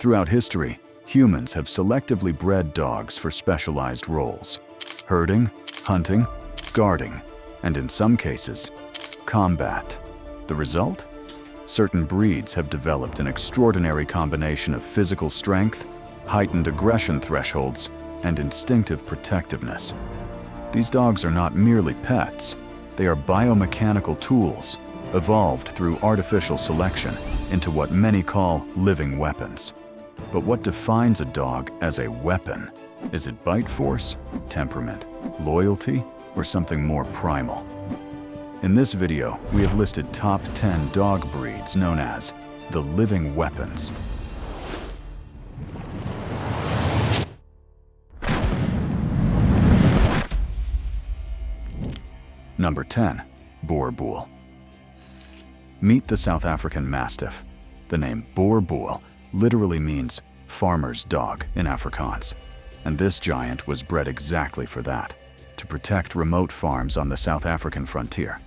Throughout history, humans have selectively bred dogs for specialized roles: herding, hunting, guarding, and in some cases, combat. The result? Certain breeds have developed an extraordinary combination of physical strength, heightened aggression thresholds, and instinctive protectiveness. These dogs are not merely pets, they are biomechanical tools, evolved through artificial selection into what many call living weapons. But what defines a dog as a weapon? Is it bite force, temperament, loyalty, or something more primal? In this video, we have listed top 10 dog breeds known as the living weapons. Number 10. Borbull. Meet the South African Mastiff. The name Borbull literally means farmer's dog in Afrikaans, and this giant was bred exactly for that, to protect remote farms on the South African frontier.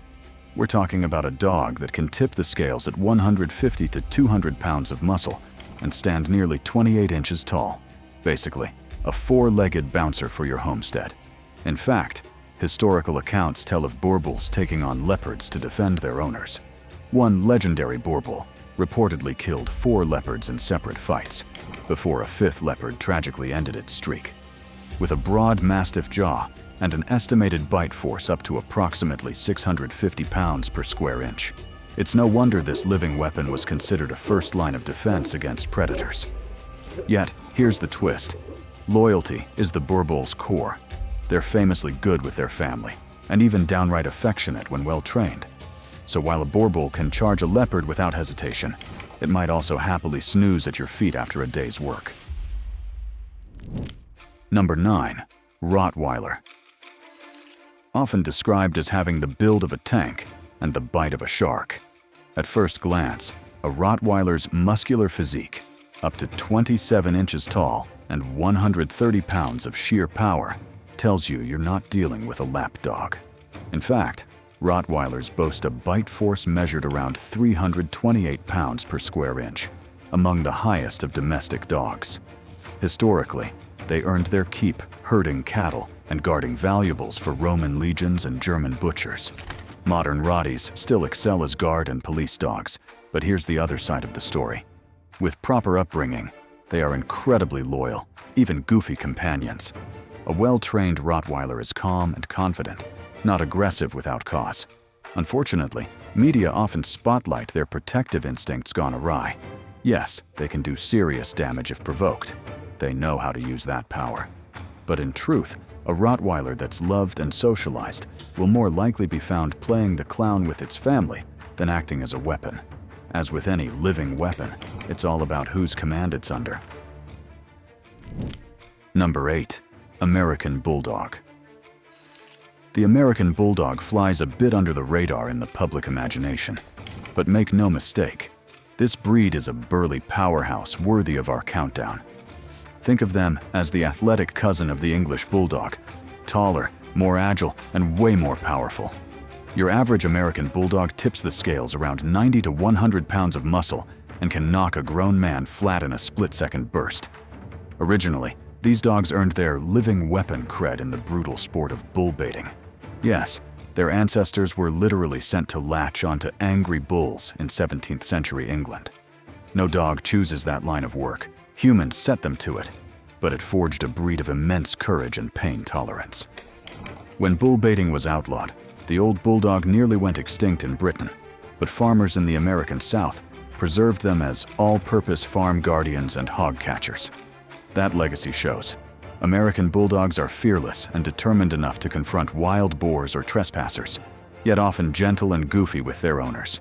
We're talking about a dog that can tip the scales at 150 to 200 pounds of muscle and stand nearly 28 inches tall. Basically, a four-legged bouncer for your homestead. In fact, historical accounts tell of Borbulls taking on leopards to defend their owners. One legendary Borbull reportedly killed 4 leopards in separate fights, before a 5th leopard tragically ended its streak. With a broad mastiff jaw and an estimated bite force up to approximately 650 pounds per square inch, it's no wonder this living weapon was considered a first line of defense against predators. Yet, here's the twist. Loyalty is the Borbull's core. They're famously good with their family, and even downright affectionate when well trained. So while a Borbull can charge a leopard without hesitation, it might also happily snooze at your feet after a day's work. Number 9. Rottweiler. Often described as having the build of a tank and the bite of a shark. At first glance, a Rottweiler's muscular physique, up to 27 inches tall and 130 pounds of sheer power, tells you you're not dealing with a lap dog. In fact, Rottweilers boast a bite force measured around 328 pounds per square inch, among the highest of domestic dogs. Historically, they earned their keep herding cattle and guarding valuables for Roman legions and German butchers. Modern Rotties still excel as guard and police dogs, but here's the other side of the story. With proper upbringing, they are incredibly loyal, even goofy companions. A well-trained Rottweiler is calm and confident, not aggressive without cause. Unfortunately, media often spotlight their protective instincts gone awry. Yes, they can do serious damage if provoked. They know how to use that power. But in truth, a Rottweiler that's loved and socialized will more likely be found playing the clown with its family than acting as a weapon. As with any living weapon, it's all about whose command it's under. Number 8. American Bulldog. The American Bulldog flies a bit under the radar in the public imagination. But make no mistake, this breed is a burly powerhouse worthy of our countdown. Think of them as the athletic cousin of the English Bulldog, taller, more agile, and way more powerful. Your average American Bulldog tips the scales around 90 to 100 pounds of muscle and can knock a grown man flat in a split-second burst. Originally, these dogs earned their living weapon cred in the brutal sport of bull baiting. Yes, their ancestors were literally sent to latch onto angry bulls in 17th century England. No dog chooses that line of work. Humans set them to it, but it forged a breed of immense courage and pain tolerance. When bull baiting was outlawed, the old Bulldog nearly went extinct in Britain, but farmers in the American South preserved them as all-purpose farm guardians and hog catchers. That legacy shows. American Bulldogs are fearless and determined enough to confront wild boars or trespassers, yet often gentle and goofy with their owners.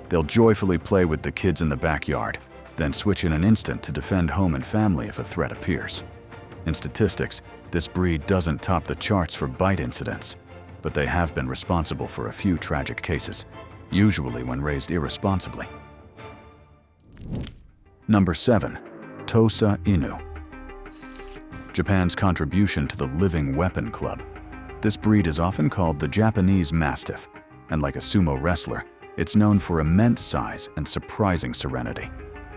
They'll joyfully play with the kids in the backyard, then switch in an instant to defend home and family if a threat appears. In statistics, this breed doesn't top the charts for bite incidents, but they have been responsible for a few tragic cases, usually when raised irresponsibly. Number 7. Tosa Inu. Japan's contribution to the living weapon club. This breed is often called the Japanese Mastiff, and like a sumo wrestler, it's known for immense size and surprising serenity.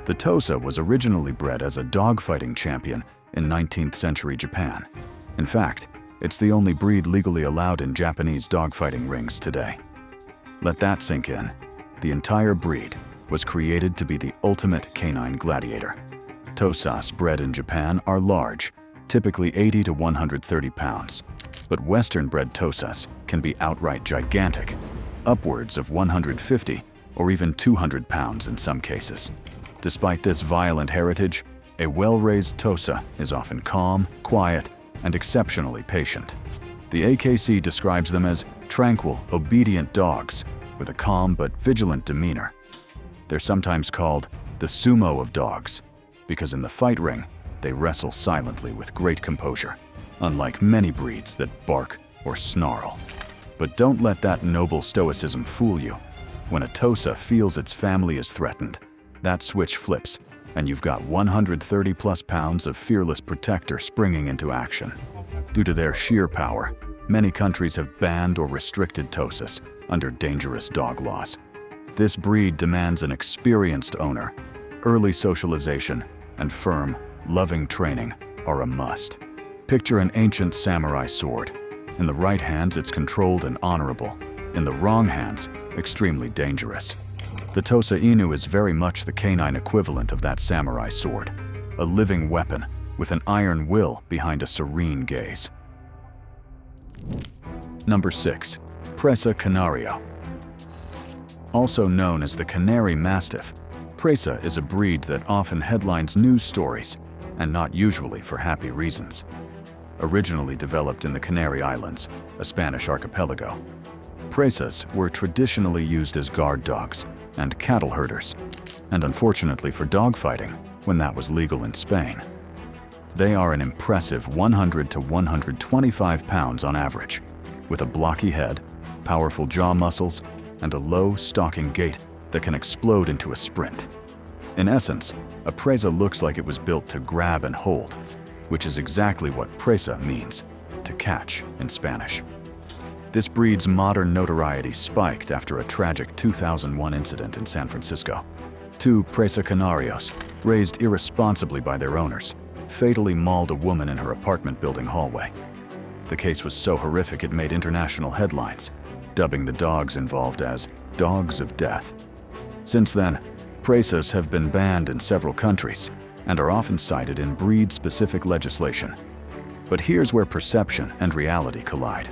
The Tosa was originally bred as a dogfighting champion in 19th century Japan. In fact, it's the only breed legally allowed in Japanese dogfighting rings today. Let that sink in. The entire breed was created to be the ultimate canine gladiator. Tosas bred in Japan are large, typically 80 to 130 pounds, but Western-bred Tosas can be outright gigantic, upwards of 150 or even 200 pounds in some cases. Despite this violent heritage, a well-raised Tosa is often calm, quiet, and exceptionally patient. The AKC describes them as tranquil, obedient dogs with a calm but vigilant demeanor. They're sometimes called the sumo of dogs because in the fight ring, they wrestle silently with great composure, unlike many breeds that bark or snarl. But don't let that noble stoicism fool you. When a Tosa feels its family is threatened, that switch flips, and you've got 130+ pounds of fearless protector springing into action. Due to their sheer power, many countries have banned or restricted Tosas under dangerous dog laws. This breed demands an experienced owner. Early socialization and firm, loving training are a must. Picture an ancient samurai sword. In the right hands, it's controlled and honorable. In the wrong hands, extremely dangerous. The Tosa Inu is very much the canine equivalent of that samurai sword, a living weapon with an iron will behind a serene gaze. Number 6. Presa Canario. Also known as the Canary Mastiff, Presa is a breed that often headlines news stories, and not usually for happy reasons. Originally developed in the Canary Islands, a Spanish archipelago, Presas were traditionally used as guard dogs and cattle herders, and unfortunately for dogfighting, when that was legal in Spain. They are an impressive 100 to 125 pounds on average, with a blocky head, powerful jaw muscles, and a low, stalking gait that can explode into a sprint. In essence, a presa looks like it was built to grab and hold, which is exactly what presa means, to catch in Spanish. This breed's modern notoriety spiked after a tragic 2001 incident in San Francisco. Two Presa Canarios, raised irresponsibly by their owners, fatally mauled a woman in her apartment building hallway. The case was so horrific it made international headlines, dubbing the dogs involved as dogs of death. Since then, Presas have been banned in several countries and are often cited in breed-specific legislation. But here's where perception and reality collide.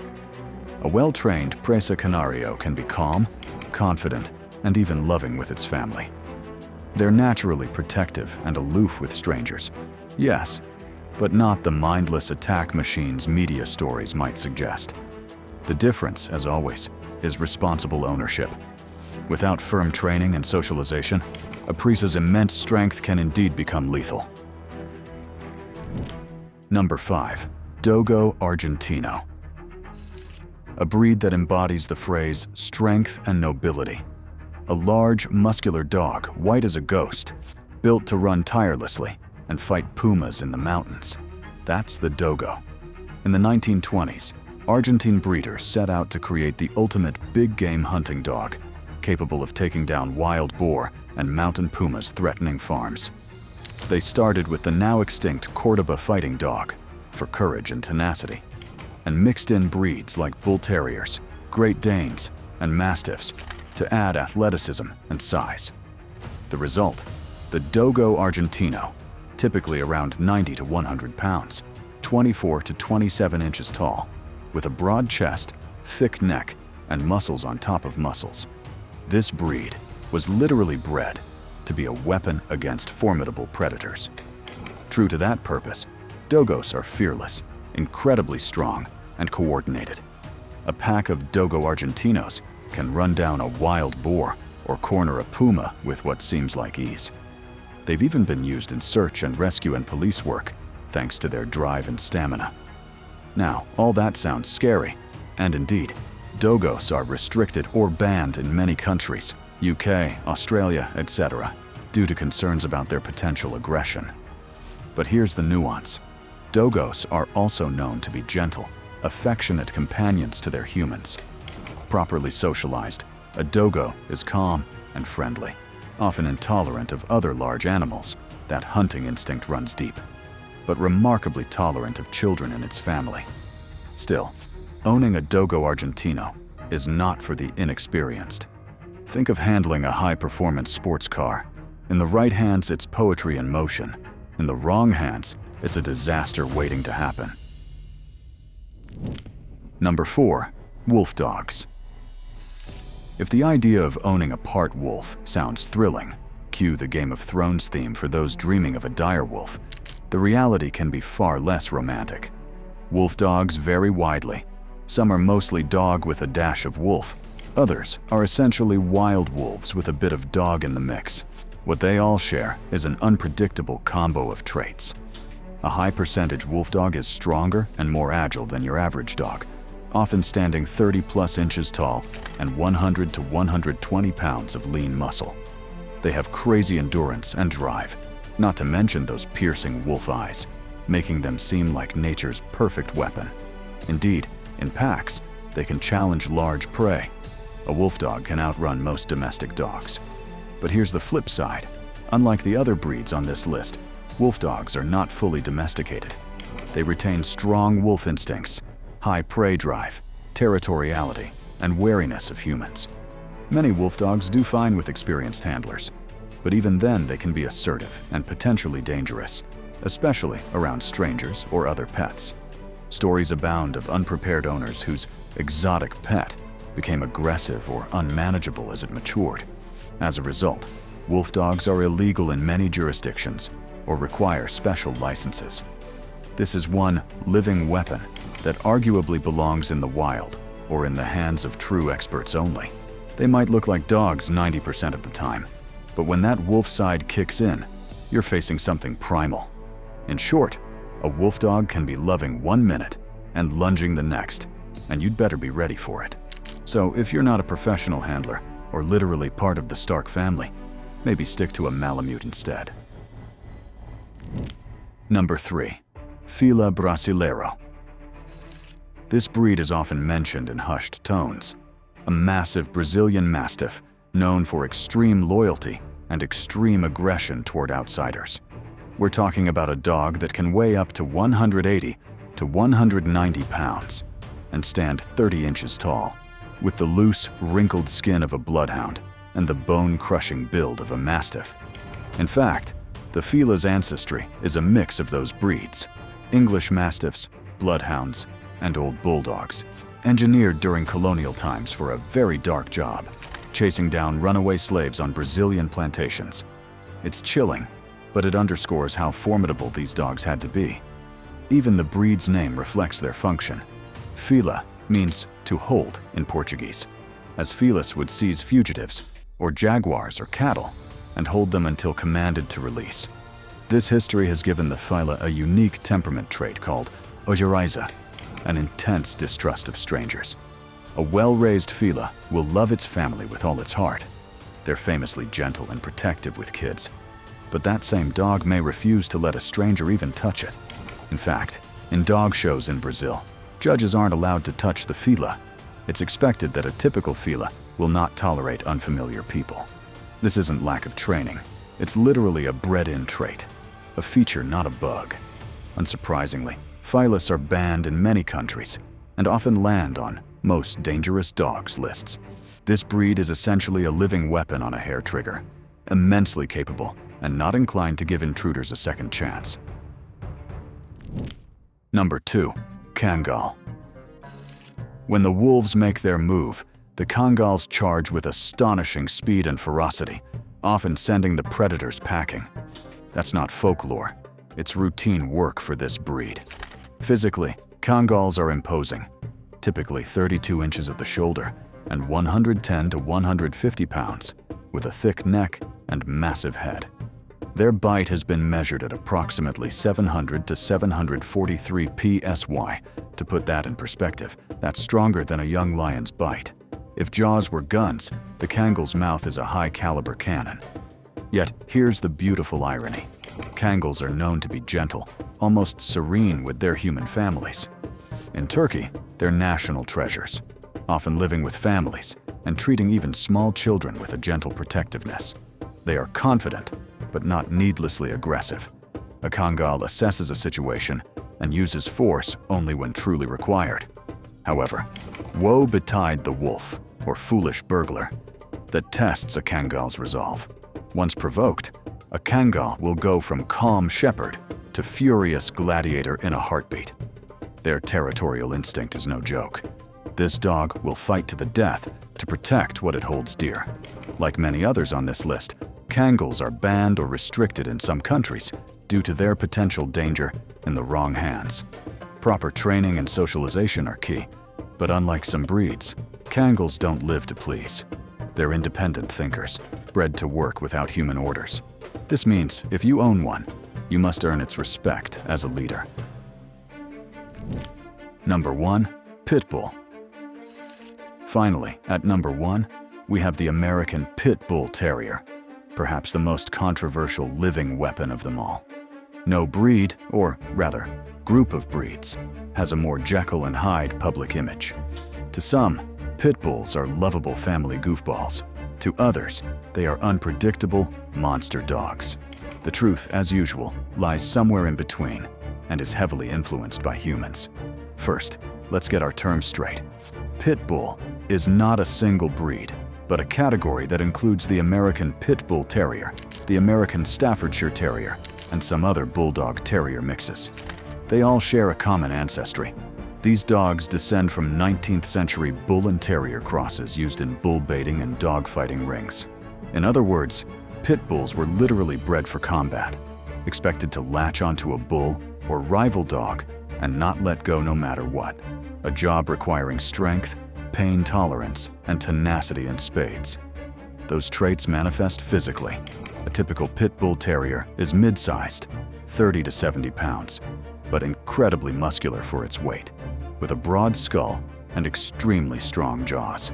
A well-trained Presa Canario can be calm, confident, and even loving with its family. They're naturally protective and aloof with strangers, yes, but not the mindless attack machines media stories might suggest. The difference, as always, is responsible ownership. Without firm training and socialization, a Presa's immense strength can indeed become lethal. Number 5. Dogo Argentino. A breed that embodies the phrase strength and nobility. A large, muscular dog, white as a ghost, built to run tirelessly and fight pumas in the mountains. That's the Dogo. In the 1920s, Argentine breeders set out to create the ultimate big game hunting dog, capable of taking down wild boar and mountain pumas threatening farms. They started with the now extinct Cordoba fighting dog for courage and tenacity, and mixed in breeds like Bull Terriers, Great Danes, and Mastiffs to add athleticism and size. The result? The Dogo Argentino, typically around 90 to 100 pounds, 24 to 27 inches tall, with a broad chest, thick neck, and muscles on top of muscles. This breed was literally bred to be a weapon against formidable predators. True to that purpose, Dogos are fearless, incredibly strong, and coordinated. A pack of Dogo Argentinos can run down a wild boar or corner a puma with what seems like ease. They've even been used in search and rescue and police work, thanks to their drive and stamina. Now, all that sounds scary, and indeed, Dogos are restricted or banned in many countries, UK, Australia, etc., due to concerns about their potential aggression. But here's the nuance. Dogos are also known to be gentle, affectionate companions to their humans. Properly socialized, a Dogo is calm and friendly, often intolerant of other large animals. That hunting instinct runs deep, but remarkably tolerant of children in its family. Still, owning a Dogo Argentino is not for the inexperienced. Think of handling a high-performance sports car. In the right hands, it's poetry in motion. In the wrong hands, it's a disaster waiting to happen. Number 4. Wolf dogs. If the idea of owning a part wolf sounds thrilling, cue the Game of Thrones theme for those dreaming of a dire wolf, the reality can be far less romantic. Wolf dogs vary widely. Some are mostly dog with a dash of wolf. Others are essentially wild wolves with a bit of dog in the mix. What they all share is an unpredictable combo of traits. A high percentage wolf dog is stronger and more agile than your average dog, often standing 30+ inches tall and 100 to 120 pounds of lean muscle. They have crazy endurance and drive, not to mention those piercing wolf eyes, making them seem like nature's perfect weapon. Indeed, in packs, they can challenge large prey. A wolf dog can outrun most domestic dogs. But here's the flip side. Unlike the other breeds on this list, wolf dogs are not fully domesticated. They retain strong wolf instincts, high prey drive, territoriality, and wariness of humans. Many wolf dogs do fine with experienced handlers, but even then they can be assertive and potentially dangerous, especially around strangers or other pets. Stories abound of unprepared owners whose exotic pet became aggressive or unmanageable as it matured. As a result, wolf dogs are illegal in many jurisdictions or require special licenses. This is one living weapon that arguably belongs in the wild or in the hands of true experts only. They might look like dogs 90% of the time, but when that wolf side kicks in, you're facing something primal. In short, a wolf dog can be loving 1 minute and lunging the next, and you'd better be ready for it. So if you're not a professional handler or literally part of the Stark family, maybe stick to a Malamute instead. Number 3. Filela Brasilero. This breed is often mentioned in hushed tones. A massive Brazilian Mastiff known for extreme loyalty and extreme aggression toward outsiders. We're talking about a dog that can weigh up to 180 to 190 pounds and stand 30 inches tall, with the loose, wrinkled skin of a bloodhound and the bone-crushing build of a Mastiff. In fact, the Filela's ancestry is a mix of those breeds: English Mastiffs, Bloodhounds, and old Bulldogs, engineered during colonial times for a very dark job, chasing down runaway slaves on Brazilian plantations. It's chilling, but it underscores how formidable these dogs had to be. Even the breed's name reflects their function. Filela means to hold in Portuguese, as Felis would seize fugitives, or jaguars or cattle, and hold them until commanded to release. This history has given the Filela a unique temperament trait called ojeriza, an intense distrust of strangers. A well-raised Filela will love its family with all its heart. They're famously gentle and protective with kids, but that same dog may refuse to let a stranger even touch it. In fact, in dog shows in Brazil, judges aren't allowed to touch the Filela. It's expected that a typical Filela will not tolerate unfamiliar people. This isn't lack of training. It's literally a bred-in trait, a feature, not a bug. Unsurprisingly, Filelas are banned in many countries and often land on most dangerous dogs lists. This breed is essentially a living weapon on a hair trigger, immensely capable and not inclined to give intruders a second chance. Number 2. Kangal. When the wolves make their move, the Kangals charge with astonishing speed and ferocity, often sending the predators packing. That's not folklore, it's routine work for this breed. Physically, Kangals are imposing, typically 32 inches at the shoulder and 110 to 150 pounds, with a thick neck and massive head. Their bite has been measured at approximately 700 to 743 psi. To put that in perspective, that's stronger than a young lion's bite. If jaws were guns, the Kangal's mouth is a high-caliber cannon. Yet, here's the beautiful irony. Kangals are known to be gentle, almost serene with their human families. In Turkey, they're national treasures, often living with families and treating even small children with a gentle protectiveness. They are confident, but not needlessly aggressive. A Kangal assesses a situation and uses force only when truly required. However, woe betide the wolf, or foolish burglar, that tests a Kangal's resolve. Once provoked, a Kangal will go from calm shepherd to furious gladiator in a heartbeat. Their territorial instinct is no joke. This dog will fight to the death to protect what it holds dear. Like many others on this list, Kangals are banned or restricted in some countries due to their potential danger in the wrong hands. Proper training and socialization are key, but unlike some breeds, Kangals don't live to please. They're independent thinkers, bred to work without human orders. This means if you own one, you must earn its respect as a leader. Number 1. Pitbull. Finally, at number 1, we have the American Pitbull Terrier, perhaps the most controversial living weapon of them all. No breed, or rather, group of breeds, has a more Jekyll and Hyde public image. To some, pit bulls are lovable family goofballs. To others, they are unpredictable monster dogs. The truth, as usual, lies somewhere in between and is heavily influenced by humans. First, let's get our terms straight. Pit bull is not a single breed, but a category that includes the American Pit Bull Terrier, the American Staffordshire Terrier, and some other Bulldog Terrier mixes. They all share a common ancestry. These dogs descend from 19th century bull and terrier crosses used in bull baiting and dog fighting rings. In other words, pit bulls were literally bred for combat, expected to latch onto a bull or rival dog and not let go no matter what. A job requiring strength, pain tolerance, and tenacity in spades. Those traits manifest physically. A typical pit bull terrier is mid-sized, 30 to 70 pounds, but incredibly muscular for its weight, with a broad skull and extremely strong jaws.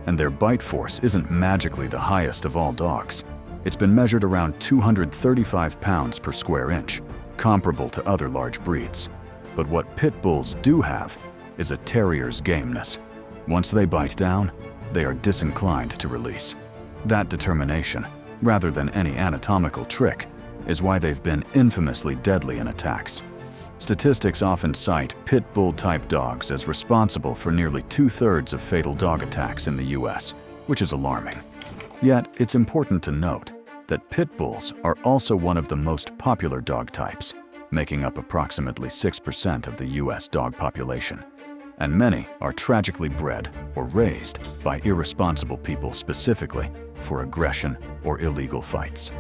And their bite force isn't magically the highest of all dogs. It's been measured around 235 pounds per square inch, comparable to other large breeds. But what pit bulls do have is a terrier's gameness. Once they bite down, they are disinclined to release. That determination, rather than any anatomical trick, is why they've been infamously deadly in attacks. Statistics often cite pit bull-type dogs as responsible for nearly 2/3 of fatal dog attacks in the US, which is alarming. Yet, it's important to note that pit bulls are also one of the most popular dog types, making up approximately 6% of the US dog population. And many are tragically bred or raised by irresponsible people specifically for aggression or illegal fights.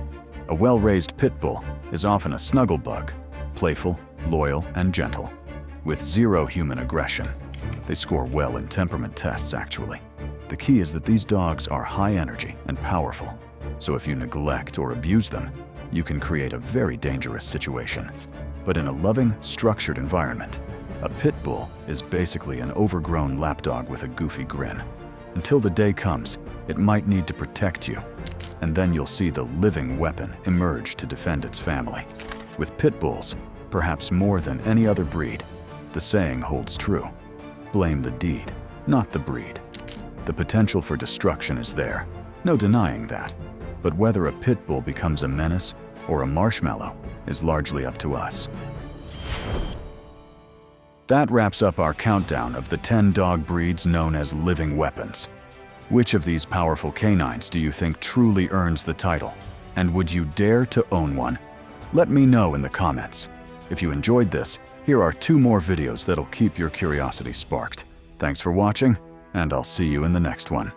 A well-raised pit bull is often a snuggle bug, playful, loyal, and gentle, with zero human aggression. They score well in temperament tests, actually. The key is that these dogs are high energy and powerful, so if you neglect or abuse them, you can create a very dangerous situation. But in a loving, structured environment, a pit bull is basically an overgrown lapdog with a goofy grin. Until the day comes, it might need to protect you, and then you'll see the living weapon emerge to defend its family. With pit bulls, perhaps more than any other breed, the saying holds true: blame the deed, not the breed. The potential for destruction is there, no denying that, but whether a pit bull becomes a menace or a marshmallow is largely up to us. That wraps up our countdown of the 10 dog breeds known as living weapons. Which of these powerful canines do you think truly earns the title? And would you dare to own one? Let me know in the comments. If you enjoyed this, here are 2 more videos that'll keep your curiosity sparked. Thanks for watching, and I'll see you in the next one.